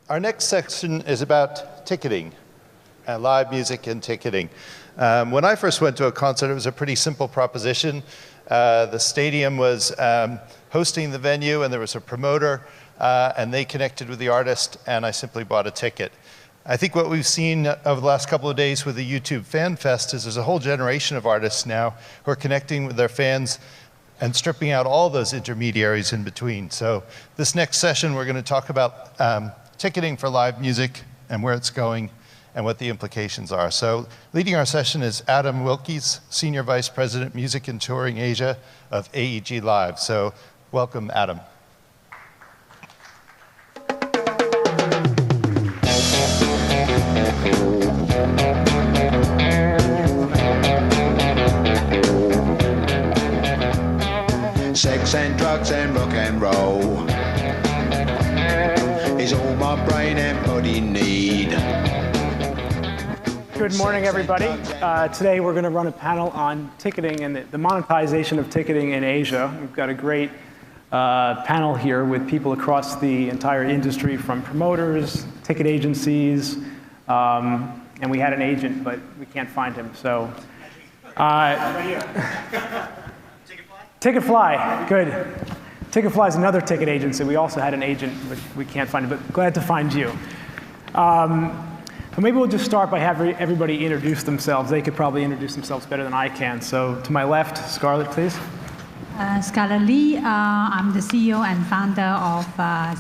Our next section is about ticketing, live music and ticketing. When I first went to a concert, it was a pretty simple proposition. The stadium was hosting the venue, and there was a promoter, and they connected with the artist, and I simply bought a ticket. I think what we've seen over the last couple of days with the YouTube Fan Fest is there's a whole generation of artists now who are connecting with their fans and stripping out all those intermediaries in between. So this next session, we're going to talk about ticketing for live music and where it's going and what the implications are. So leading our session is Adam Wilkes, Senior Vice President, Music and Touring Asia of AEG Live. So welcome, Adam. Sex and drugs and rock and roll is all my brain and body need. Good morning, everybody. Today we're going to run a panel on ticketing and the monetization of ticketing in Asia. We've got a great panel here with people across the entire industry, from promoters, ticket agencies, and we had an agent, but we can't find him. So, right here. Ticketfly, good. Ticketfly is another ticket agency. We also had an agent, but we can't find him, but glad to find you. So maybe we'll just start by having everybody introduce themselves. They could probably introduce themselves better than I can. So to my left, Scarlett, please. Scarlett Lee. I'm the CEO and founder of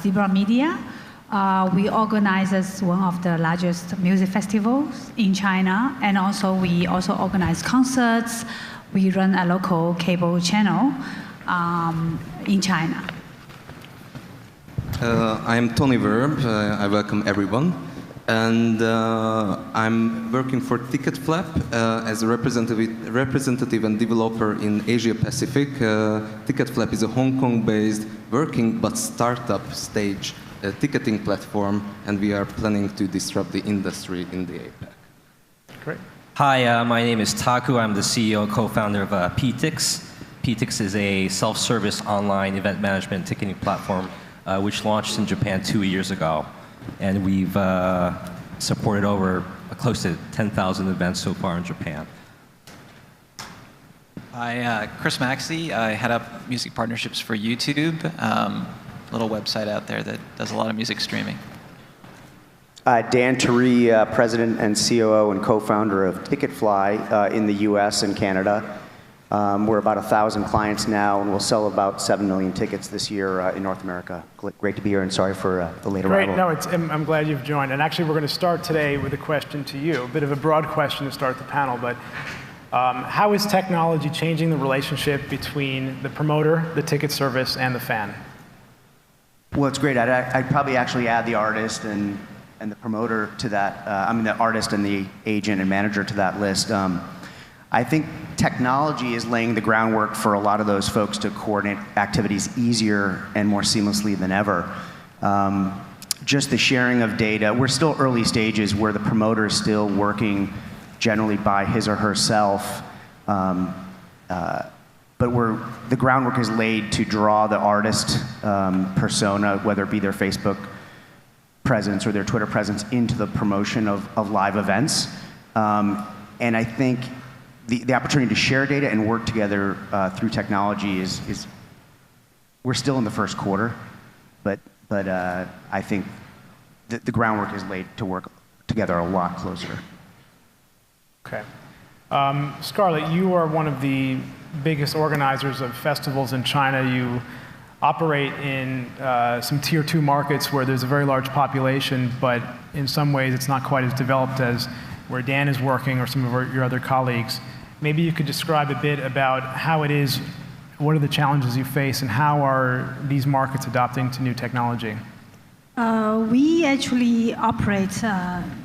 Zebra Media. We organize one of the largest music festivals in China, and also we also organize concerts. We run a local cable channel in China. I'm Tony Verb. I welcome everyone. And I'm working for Ticketflap as a representative and developer in Asia Pacific. Ticketflap is a Hong Kong-based working but startup stage ticketing platform, and we are planning to disrupt the industry in the APAC. Great. Hi, my name is Taku. I'm the CEO and co-founder of PTix. PTix is a self-service online event management ticketing platform which launched in Japan 2 years ago. And we've supported over close to 10,000 events so far in Japan. Hi, Chris Maxey. I head up music partnerships for YouTube, a little website out there that does a lot of music streaming. Dan Teree, President and COO and co-founder of Ticketfly in the US and Canada. We're about 1,000 clients now, and we'll sell about 7 million tickets this year in North America. Great to be here, and sorry for the late arrival. Great, no, I'm glad you've joined. And actually, we're going to start today with a question to you, a bit of a broad question to start the panel, but how is technology changing the relationship between the promoter, the ticket service, and the fan? Well, it's great. I'd probably actually add the artist and the promoter to that, the artist and the agent and manager to that list. I think technology is laying the groundwork for a lot of those folks to coordinate activities easier and more seamlessly than ever. Just the sharing of data, we're still early stages where the promoter is still working generally by his or herself, but the groundwork is laid to draw the artist persona, whether it be their Facebook presence or their Twitter presence, into the promotion of live events. And I think the opportunity to share data and work together through technology is we're still in the first quarter, but I think the groundwork is laid to work together a lot closer. Okay. Scarlett, you are one of the biggest organizers of festivals in China. You operate in some tier 2 markets where there's a very large population, but in some ways it's not quite as developed as where Dan is working or some of your other colleagues. Maybe you could describe a bit about how it is, what are the challenges you face, and how are these markets adopting to new technology? We actually operate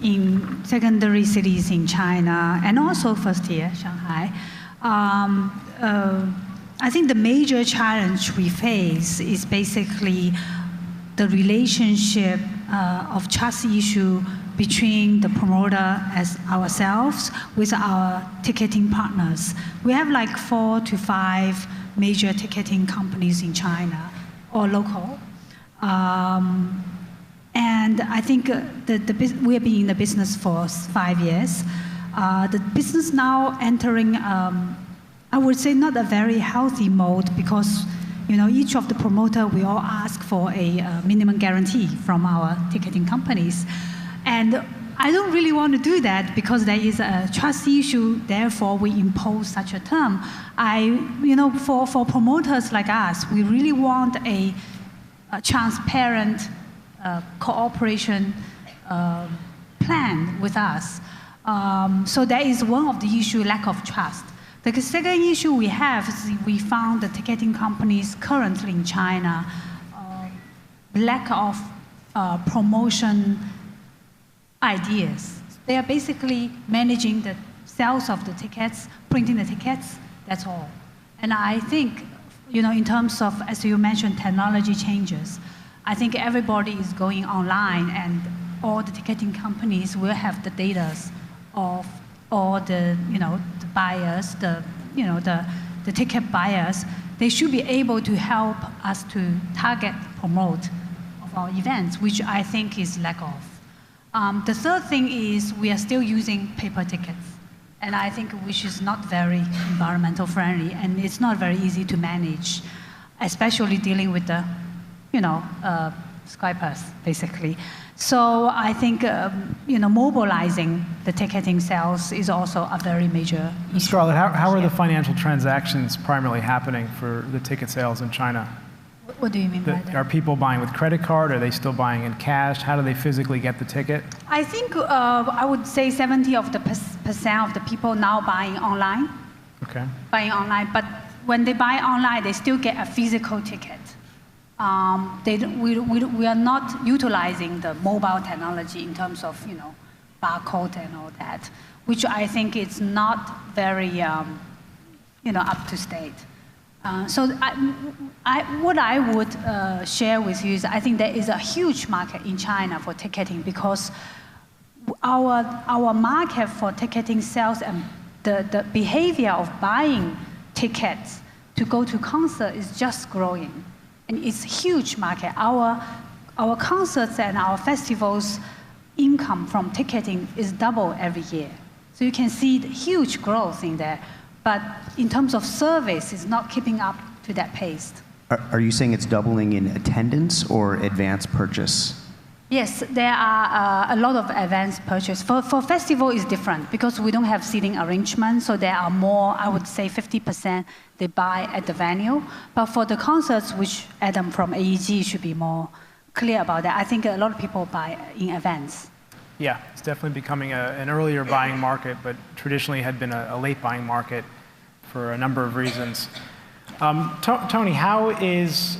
in secondary cities in China and also first tier, Shanghai. I think the major challenge we face is basically the relationship of trust issue between the promoter as ourselves with our ticketing partners. We have like 4 to 5 major ticketing companies in China, or local. And I think we have been in the business for 5 years. The business now entering, I would say, not a very healthy mode because each of the promoter, we all ask for a minimum guarantee from our ticketing companies. And I don't really want to do that because there is a trust issue, therefore we impose such a term. For promoters like us, we really want a transparent cooperation plan with us. So that is one of the issues, lack of trust. The second issue we have is we found the ticketing companies currently in China, lack of promotion ideas. They are basically managing the sales of the tickets, printing the tickets, that's all. And I think, in terms of, as you mentioned, technology changes, I think everybody is going online and all the ticketing companies will have the data of all the, the buyers, the ticket buyers. They should be able to help us to target, promote of our events, which I think is lack of. The third thing is we are still using paper tickets, and I think which is not very environmental friendly, and it's not very easy to manage, especially dealing with the, Skypers, basically. So I think, mobilizing the ticketing sales is also a very major issue. Scarlett, how are the financial transactions primarily happening for the ticket sales in China? What do you mean by that? Are people buying with credit card? Are they still buying in cash? How do they physically get the ticket? I think I would say 70% of the people now buying online. Okay. Buying online, but when they buy online, they still get a physical ticket. We are not utilizing the mobile technology in terms of barcode and all that, which I think is not very up to date. So what I would share with you is I think there is a huge market in China for ticketing because our market for ticketing sales and the behavior of buying tickets to go to concert is just growing. And it's a huge market. Our concerts and our festivals income from ticketing is double every year. So you can see the huge growth in there. But in terms of service, it's not keeping up to that pace. Are you saying it's doubling in attendance or advance purchase? Yes, there are a lot of advance purchase. For festival, it's different because we don't have seating arrangement, so there are more, I would say 50% they buy at the venue. But for the concerts, which Adam from AEG should be more clear about that, I think a lot of people buy in advance. Yeah, it's definitely becoming an earlier buying market, but traditionally had been a late buying market for a number of reasons. Tony, how is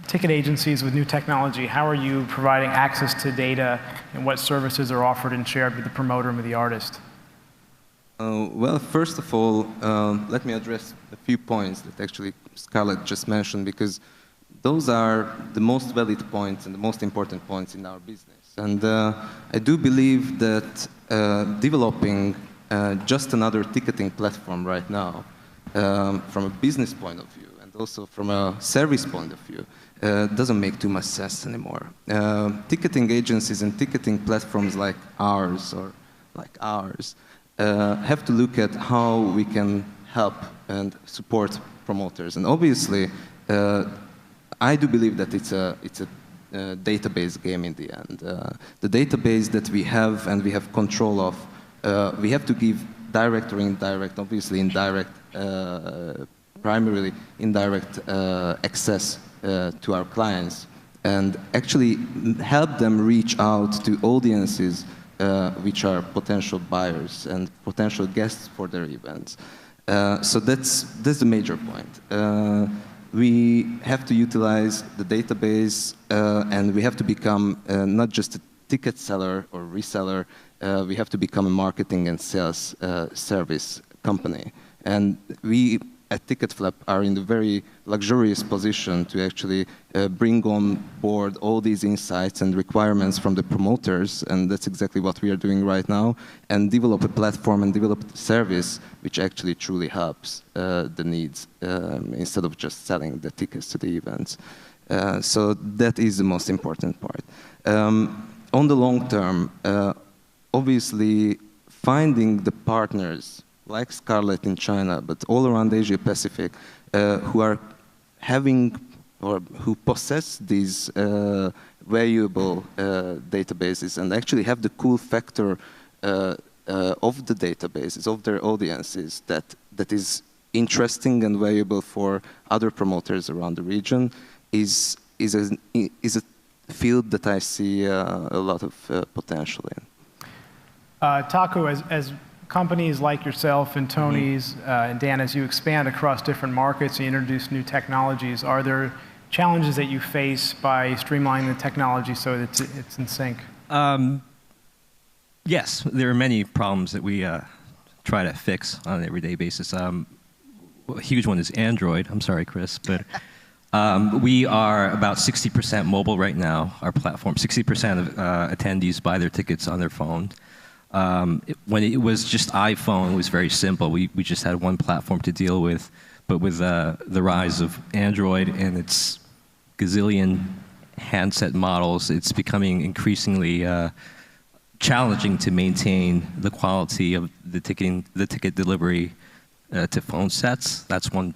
ticket agencies with new technology, how are you providing access to data and what services are offered and shared with the promoter and with the artist? Well, first of all, let me address a few points that actually Scarlett just mentioned because those are the most valid points and the most important points in our business. And I do believe that developing just another ticketing platform right now, from a business point of view and also from a service point of view, doesn't make too much sense anymore. Ticketing agencies and ticketing platforms like ours have to look at how we can help and support promoters. And obviously, I do believe that it's a database game in the end. The database that we have and we have control of, we have to give direct or indirect, obviously indirect, primarily indirect access to our clients and actually help them reach out to audiences which are potential buyers and potential guests for their events. So that's the major point. We have to utilize the database and we have to become not just a ticket seller or reseller, we have to become a marketing and sales service company. And we at Ticketflap are in a very luxurious position to actually bring on board all these insights and requirements from the promoters, and that's exactly what we are doing right now, and develop a platform and develop a service which actually truly helps the needs instead of just selling the tickets to the events. So that is the most important part. On the long term, obviously finding the partners like Scarlett in China, but all around Asia Pacific, who are having or who possess these valuable databases and actually have the cool factor of the databases, of their audiences, that is interesting and valuable for other promoters around the region, is a field that I see a lot of potential in. Taku, as companies like yourself and Tony's and Dan, as you expand across different markets and introduce new technologies, are there challenges that you face by streamlining the technology so that it's in sync? Yes, there are many problems that we try to fix on an everyday basis. A huge one is Android. I'm sorry, Chris, but we are about 60% mobile right now, our platform. 60% of attendees buy their tickets on their phone. When it was just iPhone, it was very simple. We just had one platform to deal with, but with the rise of Android and its gazillion handset models, it's becoming increasingly challenging to maintain the quality of the ticket delivery to phone sets. That's one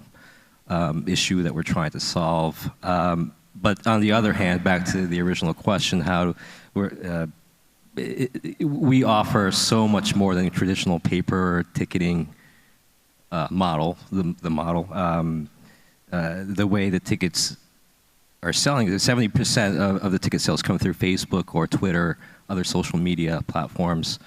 issue that we're trying to solve. But on the other hand, back to the original question, we offer so much more than a traditional paper ticketing model. The way the tickets are selling, 70% of the ticket sales come through Facebook or Twitter, other social media platforms.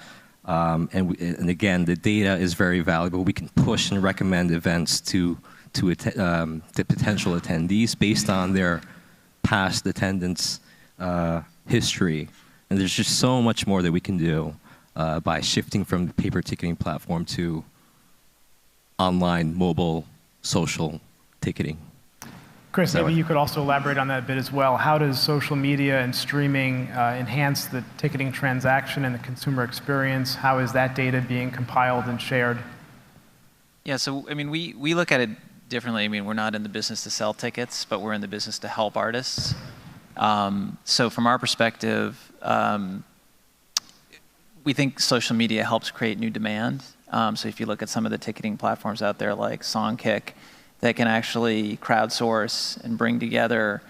And again, the data is very valuable. We can push and recommend events to potential attendees based on their past attendance history. And there's just so much more that we can do by shifting from the paper ticketing platform to online, mobile, social ticketing. Chris, maybe you could also elaborate on that a bit as well. How does social media and streaming enhance the ticketing transaction and the consumer experience? How is that data being compiled and shared? Yeah, so I mean, we look at it differently. I mean, we're not in the business to sell tickets, but we're in the business to help artists. So from our perspective, we think social media helps create new demand. So if you look at some of the ticketing platforms out there like Songkick, that can actually crowdsource and bring together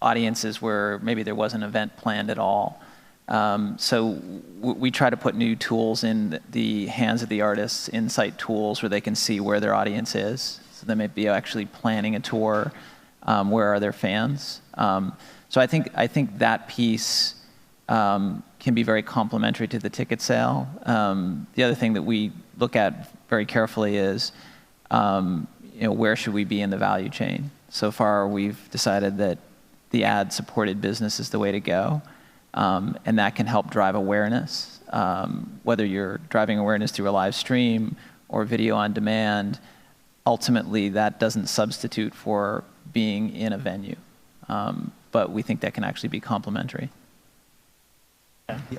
audiences where maybe there was an event planned at all. So we try to put new tools in the hands of the artists, insight tools where they can see where their audience is. So they may be actually planning a tour. Where are their fans? So I think that piece can be very complementary to the ticket sale. The other thing that we look at very carefully is where should we be in the value chain? So far, we've decided that the ad-supported business is the way to go, and that can help drive awareness. Whether you're driving awareness through a live stream or video on demand, ultimately that doesn't substitute for being in a venue. But we think that can actually be complementary.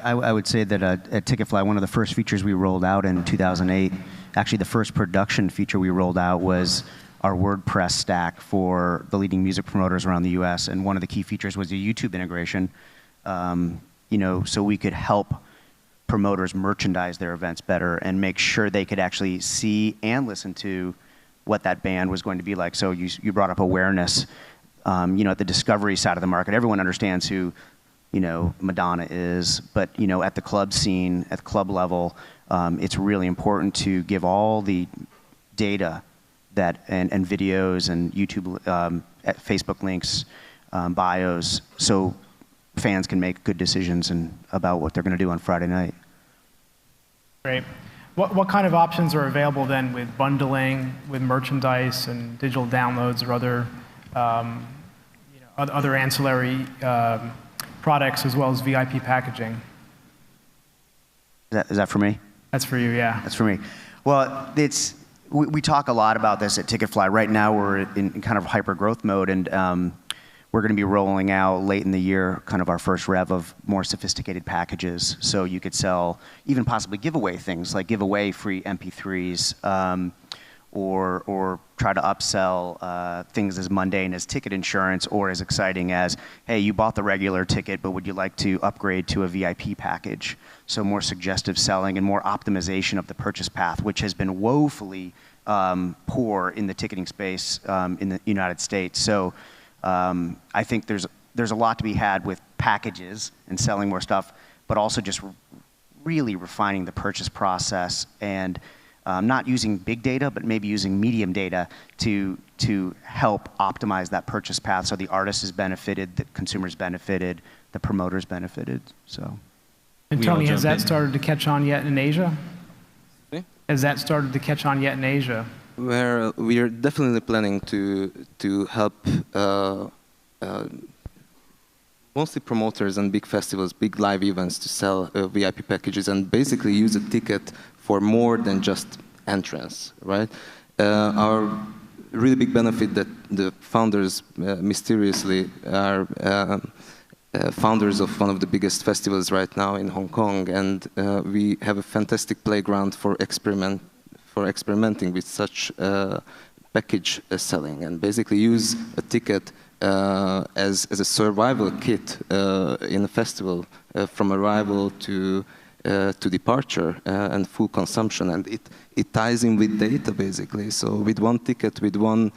I would say that at Ticketfly, one of the first features we rolled out in 2008, actually the first production feature we rolled out was our WordPress stack for the leading music promoters around the US. And one of the key features was the YouTube integration, so we could help promoters merchandise their events better and make sure they could actually see and listen to what that band was going to be like. So you brought up awareness. At the discovery side of the market, everyone understands who Madonna is, but at the club scene, at the club level, it's really important to give all the data and videos and YouTube, Facebook links, bios, so fans can make good decisions about what they're going to do on Friday night. Great. What kind of options are available then with bundling, with merchandise and digital downloads or other ancillary products as well as VIP packaging? Is that for me? That's for you, yeah. That's for me. Well, we talk a lot about this at Ticketfly. Right now we're in kind of hyper growth mode, and we're going to be rolling out late in the year kind of our first rev of more sophisticated packages. So you could sell, even possibly give away things, like give away free MP3s, or try to upsell things as mundane as ticket insurance or as exciting as, hey, you bought the regular ticket, but would you like to upgrade to a VIP package? So more suggestive selling and more optimization of the purchase path, which has been woefully poor in the ticketing space in the United States. So I think there's a lot to be had with packages and selling more stuff, but also just really refining the purchase process and not using big data, but maybe using medium data to help optimize that purchase path so the artist is benefited, the consumer's benefited, the promoter's benefited. So. And Tony, has that started to catch on yet in Asia? Has that started to catch on yet in Asia? Where we are definitely planning to help mostly promoters and big festivals, big live events to sell VIP packages and basically use a ticket for more than just entrance, right? Our really big benefit that the founders mysteriously are founders of one of the biggest festivals right now in Hong Kong, and we have a fantastic playground for experimenting with such package selling, and basically use a ticket as a survival kit in a festival from arrival to departure and full consumption, and it ties in with data basically. So with one ticket, with one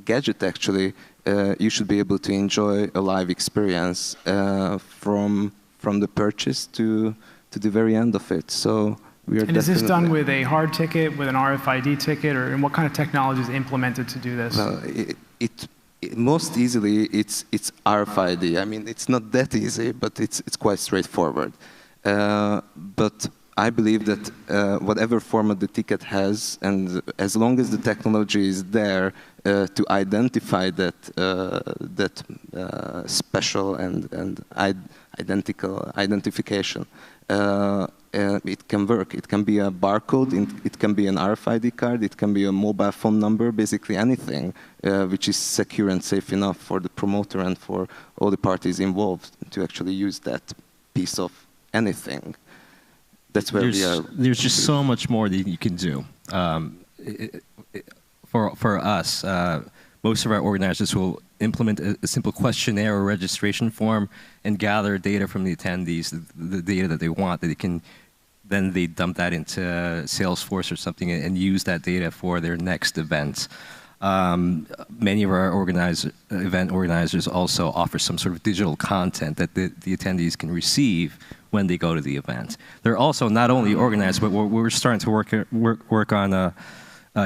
gadget actually, you should be able to enjoy a live experience from the purchase to the very end of it. So we are. And is this done with a hard ticket, with an RFID ticket, or and what kind of technology is implemented to do this? Well, most easily it's RFID. I mean, it's not that easy, but it's quite straightforward. But I believe that whatever format the ticket has, and as long as the technology is there to identify that special and identification, it can work. It can be a barcode, it can be an RFID card, it can be a mobile phone number, basically anything which is secure and safe enough for the promoter and for all the parties involved to actually use that piece of anything. That's where we are. There's just so much more that you can do. For us, most of our organizers will implement a simple questionnaire or registration form and gather data from the attendees, the data that they want, that they can, then they dump that into Salesforce or something and use that data for their next event. Many of our event organizers also offer some sort of digital content that the attendees can receive when they go to the event. They're also not only organized, but we're starting to work on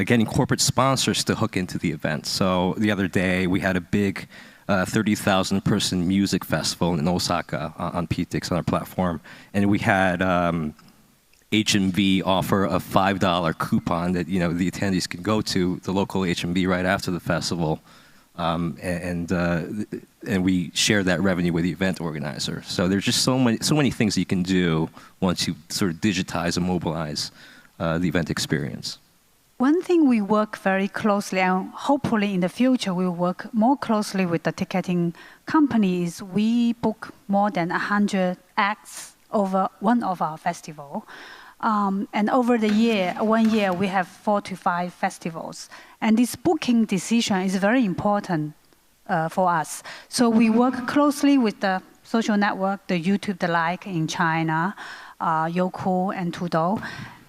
getting corporate sponsors to hook into the event. So the other day we had a big 30,000 person music festival in Osaka on PTX on our platform, and we had HMV offer a $5 coupon that the attendees can go to the local HMV right after the festival, and we share that revenue with the event organizer. So there's just so many things you can do once you sort of digitize and mobilize the event experience. One thing we work very closely, and hopefully in the future we'll work more closely with the ticketing companies. We book more than 100 acts over one of our festival. And over the one year, we have 4 to 5 festivals. And this booking decision is very important for us. So we work closely with the social network, the YouTube, the like in China, Youku and Tudou.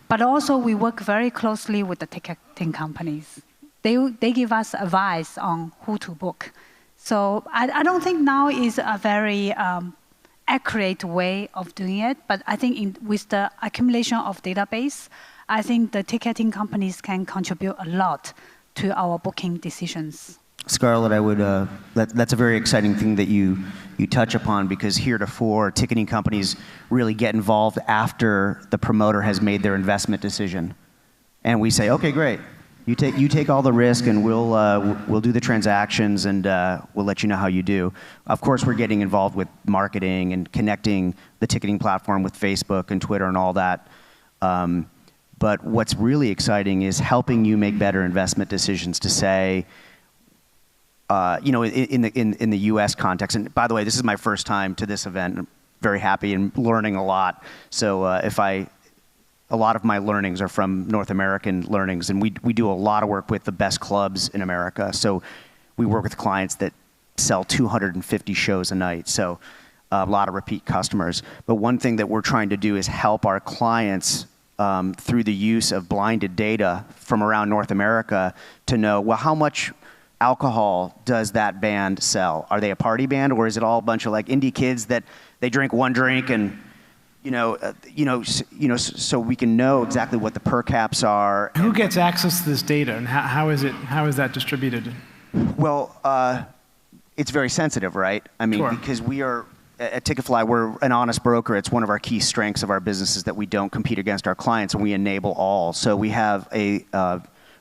But also we work very closely with the ticketing companies. They give us advice on who to book. So I don't think now is a very accurate way of doing it, but I think with the accumulation of database, I think the ticketing companies can contribute a lot to our booking decisions. Scarlett, I would, that's a very exciting thing that you touch upon, because heretofore, ticketing companies really get involved after the promoter has made their investment decision. And we say, okay, great. You take all the risk, and we'll do the transactions, and we'll let you know how you do. Of course, we're getting involved with marketing and connecting the ticketing platform with Facebook and Twitter and all that. But what's really exciting is helping you make better investment decisions to say, in the U.S. context. And by the way, this is my first time to this event. I'm very happy and learning a lot. So if I a lot of my learnings are from North American learnings, and we do a lot of work with the best clubs in America. So we work with clients that sell 250 shows a night, so a lot of repeat customers. But one thing that we're trying to do is help our clients through the use of blinded data from around North America to know, well, how much alcohol does that band sell? Are they a party band, or is it all a bunch of like indie kids that they drink one drink and so we can know exactly what the per caps are. Who gets access to this data, and how is that distributed? Well, it's very sensitive, right? I mean, Sure. because we are at Ticketfly, we're an honest broker. It's one of our key strengths of our business is that we don't compete against our clients, and we enable all. So we have a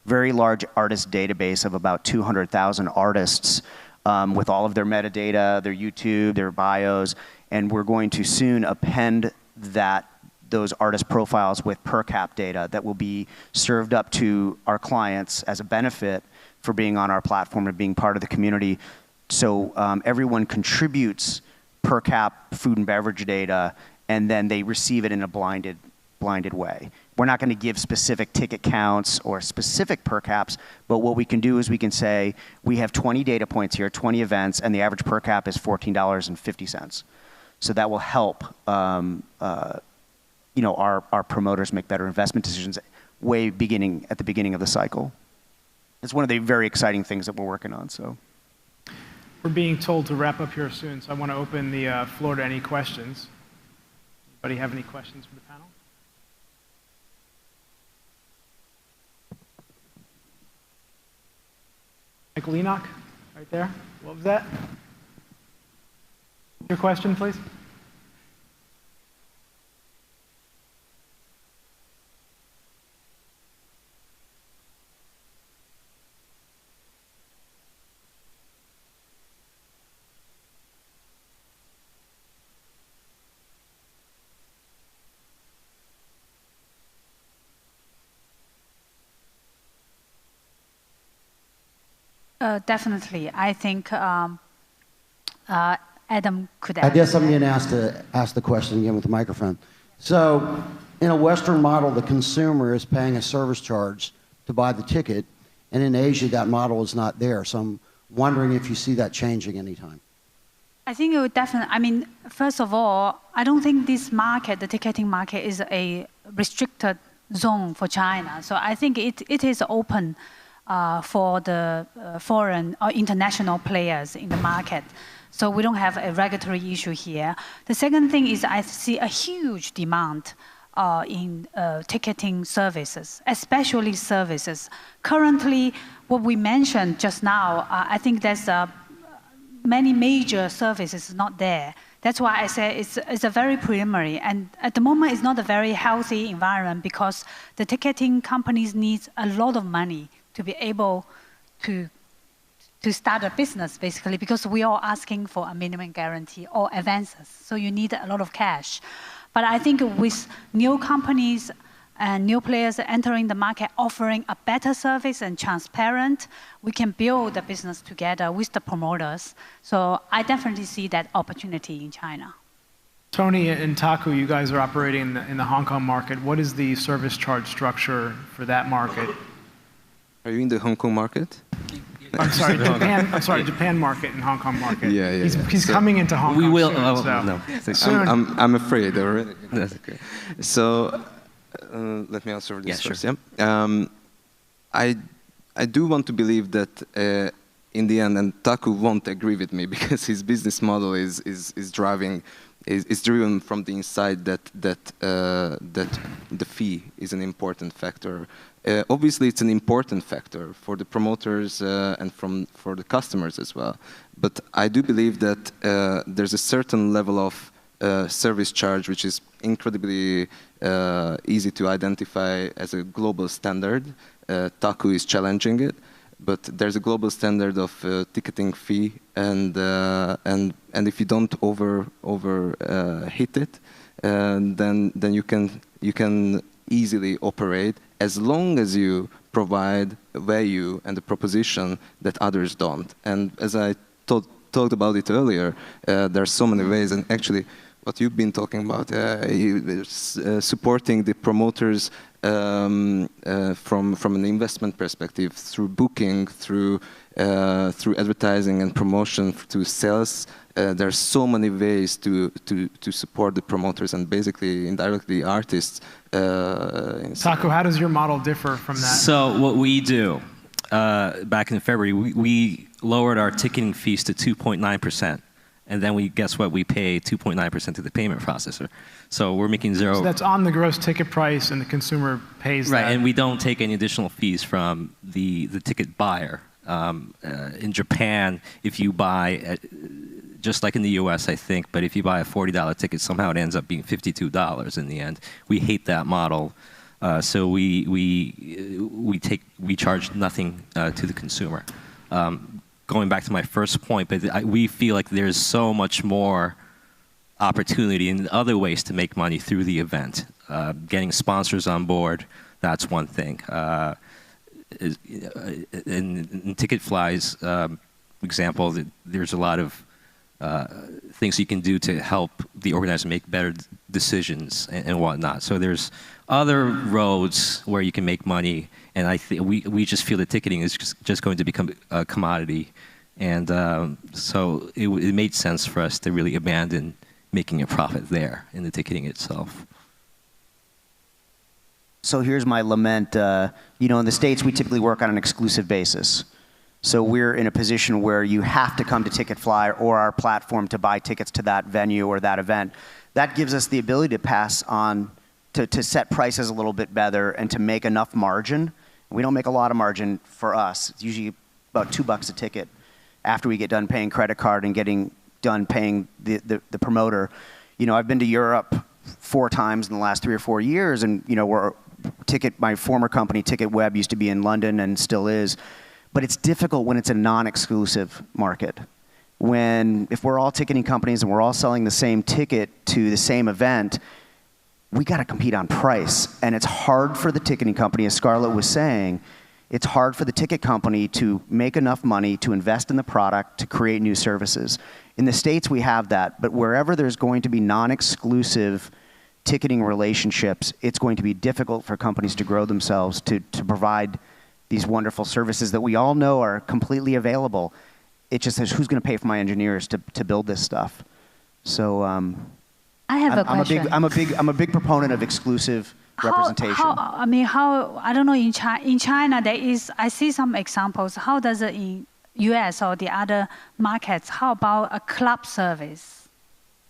very large artist database of about 200,000 artists with all of their metadata, their YouTube, their bios, and we're going to soon append those artist profiles with per cap data that will be served up to our clients as a benefit for being on our platform and being part of the community. So everyone contributes per cap food and beverage data, and then they receive it in a blinded way. We're not going to give specific ticket counts or specific per caps, but what we can do is we can say we have 20 data points here, 20 events, and the average per cap is $14.50. So that will help our promoters make better investment decisions at the beginning of the cycle. It's one of the very exciting things that we're working on. So We're being told to wrap up here soon, so I want to open the floor to any questions. Anybody have any questions for the panel? Michael Enoch, right there. What was that? Your question, please. Definitely. I think Adam could I add. guess I'm being asked to ask the question again with the microphone. So in a Western model, the consumer is paying a service charge to buy the ticket, and in Asia, that model is not there. So I'm wondering if you see that changing anytime. I think it would definitely, I mean, first of all, I don't think this market, the ticketing market, is a restricted zone for China. So I think it is open for the foreign or international players in the market. So we don't have a regulatory issue here. The second thing is I see a huge demand in ticketing services, especially services. Currently, what we mentioned just now, I think there's many major services not there. That's why I say it's a very preliminary, and at the moment it's not a very healthy environment because the ticketing companies need a lot of money to be able to start a business, basically, because we are asking for a minimum guarantee or advances. So you need a lot of cash. But I think with new companies and new players entering the market, offering a better service and transparent, we can build a business together with the promoters. So I definitely see that opportunity in China. Tony and Taku, you guys are operating in the Hong Kong market. What is the service charge structure for that market? Are you in the Hong Kong market? I'm sorry, Japan. I'm sorry, Japan market and Hong Kong market. Yeah. He's So coming into Hong Kong. We will. Soon, so. No. I'm afraid already. That's okay. So let me answer this first. Sure. Yeah. I do want to believe that in the end, and Taku won't agree with me because his business model is driven from the inside that the fee is an important factor. Obviously, it's an important factor for the promoters and for the customers as well. But I do believe that there's a certain level of service charge which is incredibly easy to identify as a global standard. Taku is challenging it, but there's a global standard of ticketing fee, and if you don't hit it, then you can easily operate as long as you provide value and the proposition that others don't. And as I talked about it earlier, there are so many ways, and actually what you've been talking about, supporting the promoters from an investment perspective, through booking, through advertising and promotion, to sales. There are so many ways to support the promoters and basically indirectly artists. Taku, how does your model differ from that? So what we do, back in February, we lowered our ticketing fees to 2.9%. And then guess what? We pay 2.9% to the payment processor. So we're making zero. So that's on the gross ticket price, and the consumer pays that. Right, and we don't take any additional fees from the ticket buyer. In Japan, if you buy, just like in the US, I think, but if you buy a $40 ticket, somehow it ends up being $52 in the end. We hate that model. So we charge nothing to the consumer. Going back to my first point, but we feel like there's so much more opportunity in other ways to make money through the event. Getting sponsors on board, that's one thing. In Ticketfly's example, there's a lot of things you can do to help the organizer make better decisions and whatnot. So there's other roads where you can make money, and I think we just feel that ticketing is just going to become a commodity, and so it made sense for us to really abandon making a profit there in the ticketing itself. So here's my lament. You know, in the States, we typically work on an exclusive basis. So we're in a position where you have to come to Ticketfly or our platform to buy tickets to that venue or that event. That gives us the ability to pass on, to set prices a little bit better and to make enough margin. We don't make a lot of margin for us. It's usually about $2 a ticket after we get done paying credit card and getting done paying the promoter. You know, I've been to Europe 4 times in the last 3 or 4 years, and you know, my former company, TicketWeb, used to be in London and still is. But it's difficult when it's a non-exclusive market. If we're all ticketing companies and we're all selling the same ticket to the same event, we got to compete on price. And it's hard for the ticketing company, as Scarlett was saying, it's hard for the ticket company to make enough money to invest in the product, to create new services. In the States, we have that. But wherever there's going to be non-exclusive ticketing relationships, it's going to be difficult for companies to grow themselves, to provide these wonderful services that we all know are completely available. It just says, who's going to pay for my engineers to build this stuff? So I have a question. I'm a big proponent of exclusive representation. I don't know, in China, I see some examples. How does it in US or the other markets, how about a club service?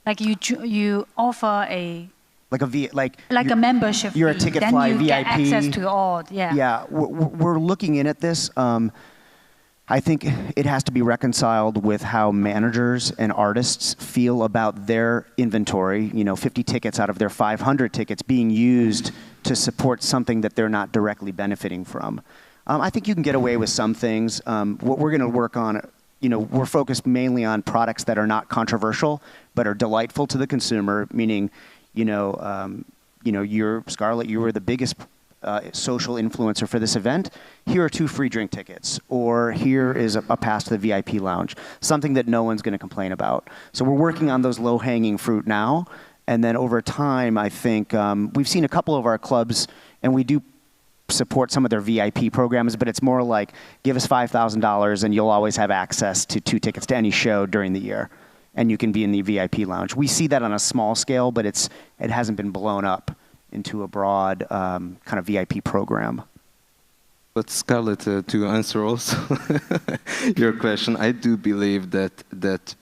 Like you offer a a membership you're fee. a Ticketfly then you VIP. Get access to all, yeah. Yeah, we're looking in at this. I think it has to be reconciled with how managers and artists feel about their inventory. You know, 50 tickets out of their 500 tickets being used to support something that they're not directly benefiting from. I think you can get away with some things. What we're going to work on, you know, we're focused mainly on products that are not controversial, but are delightful to the consumer, meaning, Scarlett, you were the biggest social influencer for this event. Here are 2 free drink tickets, or here is a pass to the VIP lounge, something that no one's going to complain about. So we're working on those low-hanging fruit now, and then over time, I think we've seen a couple of our clubs, and we do support some of their VIP programs, but it's more like, give us $5,000 and you'll always have access to 2 tickets to any show during the year. And you can be in the VIP lounge. We see that on a small scale, but it hasn't been blown up into a broad kind of VIP program. But Scarlett, to answer also your question, I do believe that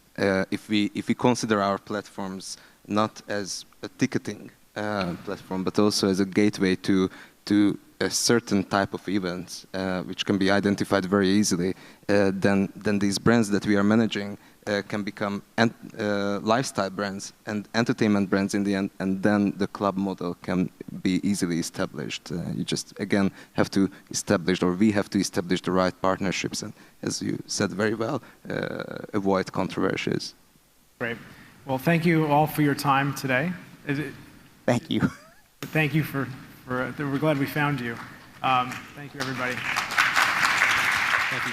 if we consider our platforms not as a ticketing platform, but also as a gateway to a certain type of events, which can be identified very easily, then these brands that we are managing can become lifestyle brands and entertainment brands in the end, and then the club model can be easily established. You just, again, have to establish, or we have to establish the right partnerships, and as you said very well, avoid controversies. Great. Well, thank you all for your time today. Thank you. Thank you we're glad we found you. Thank you, everybody. Thank you.